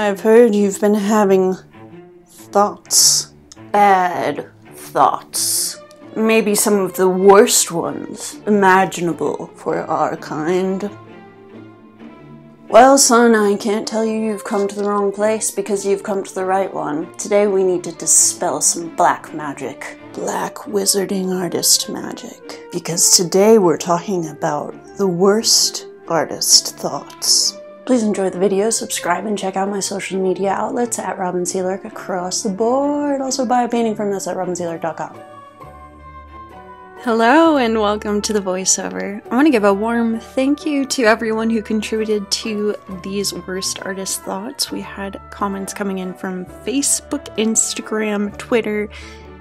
I've heard you've been having thoughts. Bad thoughts. Maybe some of the worst ones imaginable for our kind. Well, son, I can't tell you you've come to the wrong place because you've come to the right one. Today we need to dispel some black magic. Black wizarding artist magic. Because today we're talking about the worst artist thoughts. Please enjoy the video, subscribe, and check out my social media outlets at Sealark across the board. Also buy a painting from us at robinsealark.com. Hello and welcome to the voiceover. I want to give a warm thank you to everyone who contributed to these worst artist thoughts. We had comments coming in from Facebook, Instagram, Twitter,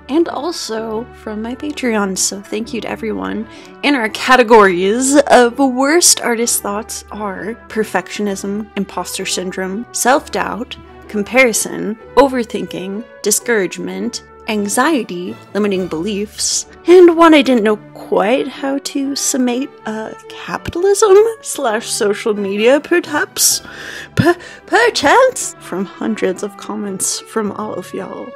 and also from my Patreon, so thank you to everyone. And our categories of worst artist thoughts are perfectionism, imposter syndrome, self-doubt, comparison, overthinking, discouragement, anxiety, limiting beliefs, and one I didn't know quite how to summate, capitalism / social media, perhaps? Perchance? From hundreds of comments from all of y'all.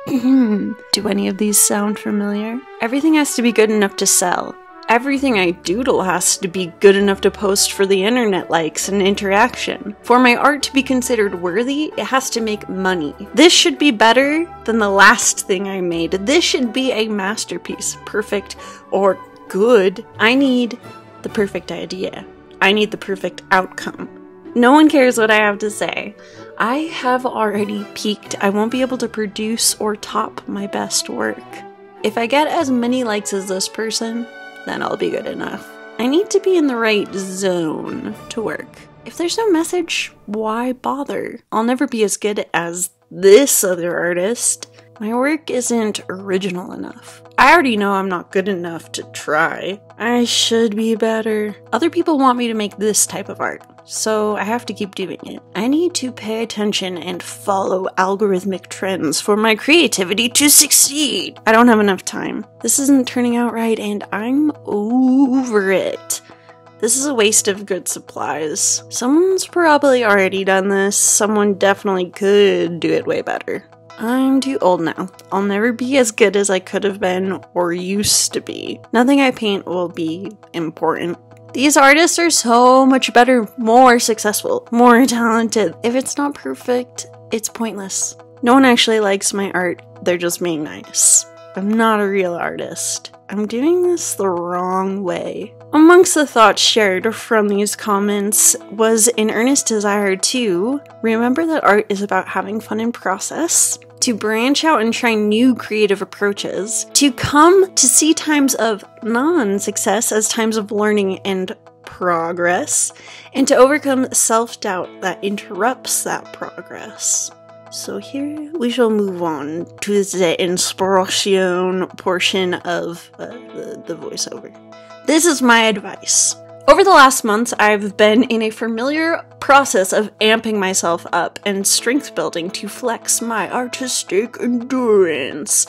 Do any of these sound familiar? Everything has to be good enough to sell. Everything I doodle has to be good enough to post for the internet likes and interaction. For my art to be considered worthy, it has to make money. This should be better than the last thing I made. This should be a masterpiece, perfect or good. I need the perfect idea. I need the perfect outcome. No one cares what I have to say. I have already peaked. I won't be able to produce or top my best work. If I get as many likes as this person, then I'll be good enough. I need to be in the right zone to work. If there's no message, why bother? I'll never be as good as this other artist. My work isn't original enough. I already know I'm not good enough to try. I should be better. Other people want me to make this type of art, so I have to keep doing it. I need to pay attention and follow algorithmic trends for my creativity to succeed. I don't have enough time. This isn't turning out right and I'm over it. This is a waste of good supplies. Someone's probably already done this. Someone definitely could do it way better. I'm too old now. I'll never be as good as I could have been or used to be. Nothing I paint will be important. These artists are so much better, more successful, more talented. If it's not perfect, it's pointless. No one actually likes my art, they're just being nice. I'm not a real artist. I'm doing this the wrong way. Amongst the thoughts shared from these comments was an earnest desire to remember that art is about having fun in process, to branch out and try new creative approaches, to come to see times of non-success as times of learning and progress, and to overcome self-doubt that interrupts that progress. So here we shall move on to the inspiration portion of the voiceover. This is my advice. Over the last months, I've been in a familiar process of amping myself up and strength building to flex my artistic endurance.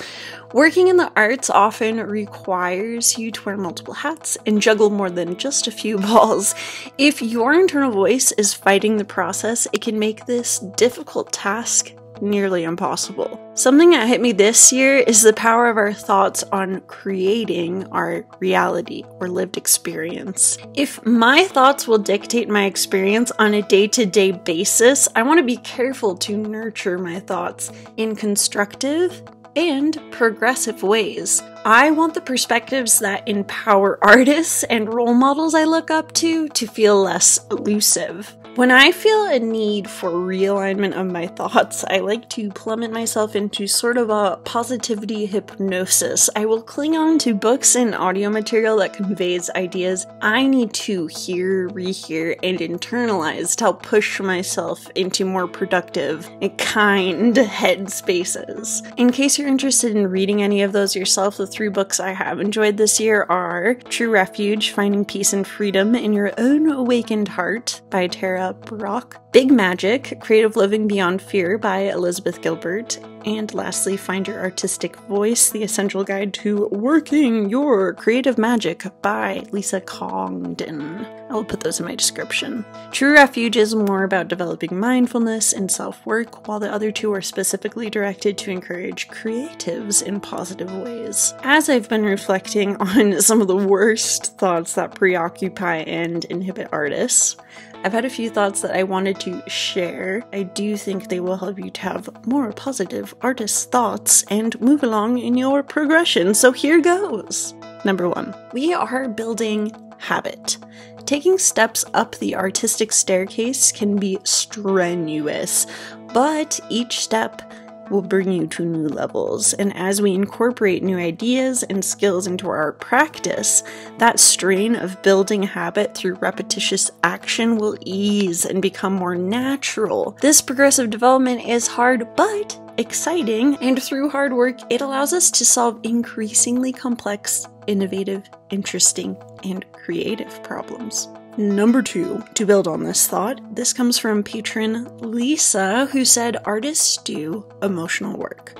Working in the arts often requires you to wear multiple hats and juggle more than just a few balls. If your internal voice is fighting the process, it can make this difficult task nearly impossible. Something that hit me this year is the power of our thoughts on creating our reality or lived experience. If my thoughts will dictate my experience on a day-to-day basis, I want to be careful to nurture my thoughts in constructive and progressive ways. I want the perspectives that empower artists and role models I look up to feel less elusive. When I feel a need for realignment of my thoughts, I like to plummet myself into sort of a positivity hypnosis. I will cling on to books and audio material that conveys ideas I need to hear, rehear, and internalize to help push myself into more productive and kind headspaces. In case you're interested in reading any of those yourself, the 3 books I have enjoyed this year are True Refuge, Finding Peace and Freedom in Your Own Awakened Heart by Tara Brach, Big Magic, Creative Living Beyond Fear by Elizabeth Gilbert, and lastly, Find Your Artistic Voice, The Essential Guide to Working Your Creative Magic by Lisa Congdon. I will put those in my description. True Refuge is more about developing mindfulness and self-work, while the other two are specifically directed to encourage creatives in positive ways. As I've been reflecting on some of the worst thoughts that preoccupy and inhibit artists, I've had a few thoughts that I wanted to share. I do think they will help you to have more positive artist thoughts and move along in your progression, so here goes! Number 1. We are building habit. Taking steps up the artistic staircase can be strenuous, but each step will bring you to new levels, and as we incorporate new ideas and skills into our practice, that strain of building habit through repetitious action will ease and become more natural. This progressive development is hard, but exciting, and through hard work, it allows us to solve increasingly complex, innovative, interesting, and creative problems. Number 2, to build on this thought, this comes from patron Lisa, who said, artists do emotional work.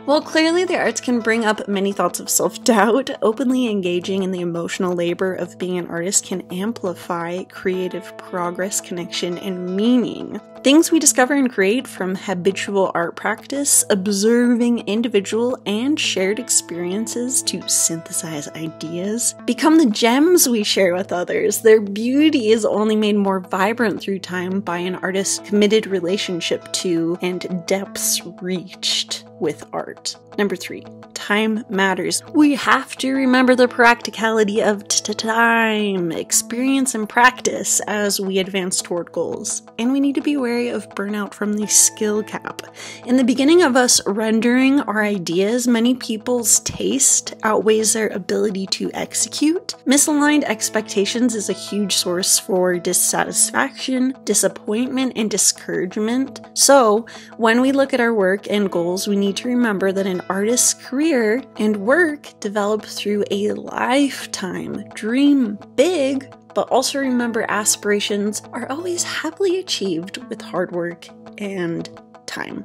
While clearly the arts can bring up many thoughts of self-doubt, openly engaging in the emotional labor of being an artist can amplify creative progress, connection, and meaning. Things we discover and create from habitual art practice, observing individual and shared experiences to synthesize ideas, become the gems we share with others. Their beauty is only made more vibrant through time by an artist's committed relationship to and depths reached with art. Number 3, time matters. We have to remember the practicality of time, experience, and practice as we advance toward goals. And we need to be wary of burnout from the skill cap. In the beginning of us rendering our ideas, many people's taste outweighs their ability to execute. Misaligned expectations is a huge source for dissatisfaction, disappointment, and discouragement. So, when we look at our work and goals, we need to remember that an artist's career and work develop through a lifetime. Dream big, but also remember aspirations are always happily achieved with hard work and time.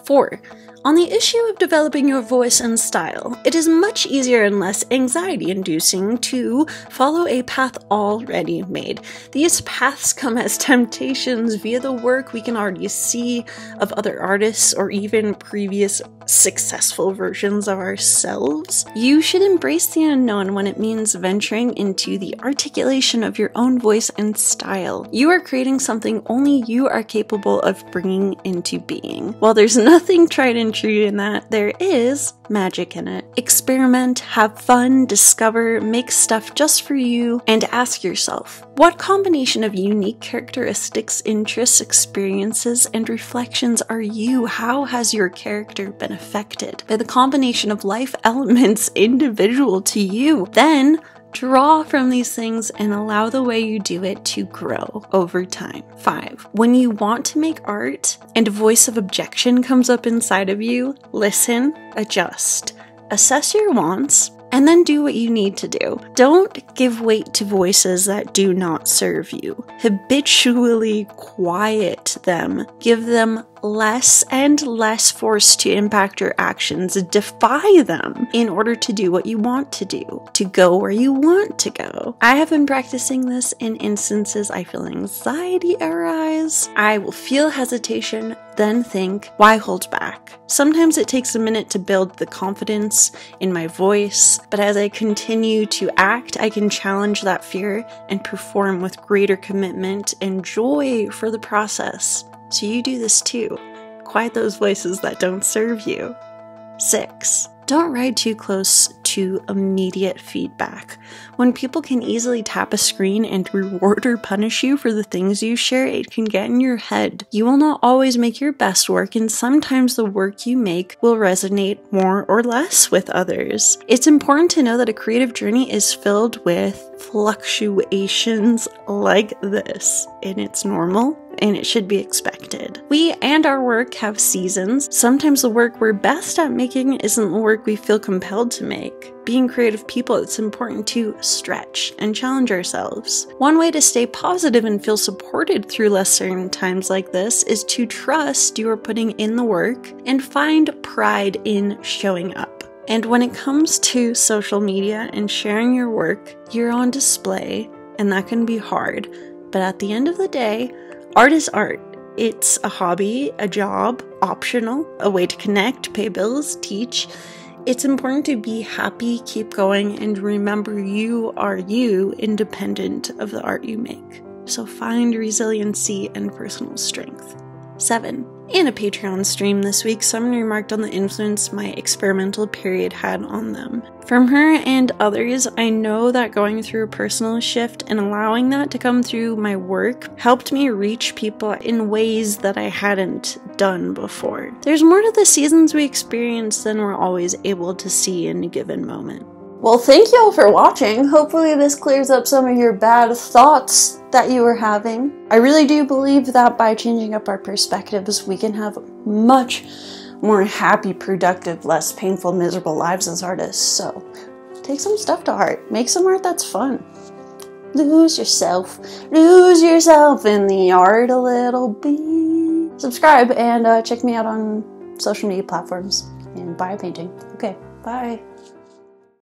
4. On the issue of developing your voice and style, it is much easier and less anxiety-inducing to follow a path already made. These paths come as temptations via the work we can already see of other artists or even previous successful versions of ourselves. You should embrace the unknown when it means venturing into the articulation of your own voice and style. You are creating something only you are capable of bringing into being. While there's nothing tried and true in that, there is magic in it. Experiment, have fun, discover, make stuff just for you, and ask yourself, what combination of unique characteristics, interests, experiences, and reflections are you? How has your character been affected by the combination of life elements individual to you? Then draw from these things and allow the way you do it to grow over time. 5. When you want to make art and a voice of objection comes up inside of you, listen, adjust, assess your wants, and then do what you need to do. Don't give weight to voices that do not serve you. Habitually quiet them. Give them less and less force to impact your actions. Defy them in order to do what you want to do, to go where you want to go. I have been practicing this in instances I feel anxiety arise. I will feel hesitation, then think, why hold back? Sometimes it takes a minute to build the confidence in my voice, but as I continue to act, I can challenge that fear and perform with greater commitment and joy for the process. So you do this too. Quiet those voices that don't serve you. 6. Don't ride too close to immediate feedback. When people can easily tap a screen and reward or punish you for the things you share, it can get in your head. You will not always make your best work, and sometimes the work you make will resonate more or less with others. It's important to know that a creative journey is filled with fluctuations like this, and it's normal. And it should be expected. We and our work have seasons. Sometimes the work we're best at making isn't the work we feel compelled to make. Being creative people, it's important to stretch and challenge ourselves. One way to stay positive and feel supported through less certain times like this is to trust you are putting in the work and find pride in showing up. And when it comes to social media and sharing your work, you're on display and that can be hard. But at the end of the day, art is art. It's a hobby, a job, optional, a way to connect, pay bills, teach. It's important to be happy, keep going, and remember you are you, independent of the art you make. So find resiliency and personal strength. 7. In a Patreon stream this week, someone remarked on the influence my experimental period had on them. From her and others, I know that going through a personal shift and allowing that to come through my work helped me reach people in ways that I hadn't done before. There's more to the seasons we experience than we're always able to see in a given moment. Well, thank you all for watching. Hopefully this clears up some of your bad thoughts that you were having. I really do believe that by changing up our perspectives, we can have much more happy, productive, less painful, miserable lives as artists. So take some stuff to heart. Make some art that's fun. Lose yourself. Lose yourself in the art a little bit. Subscribe and check me out on social media platforms and buy a painting. Okay, bye.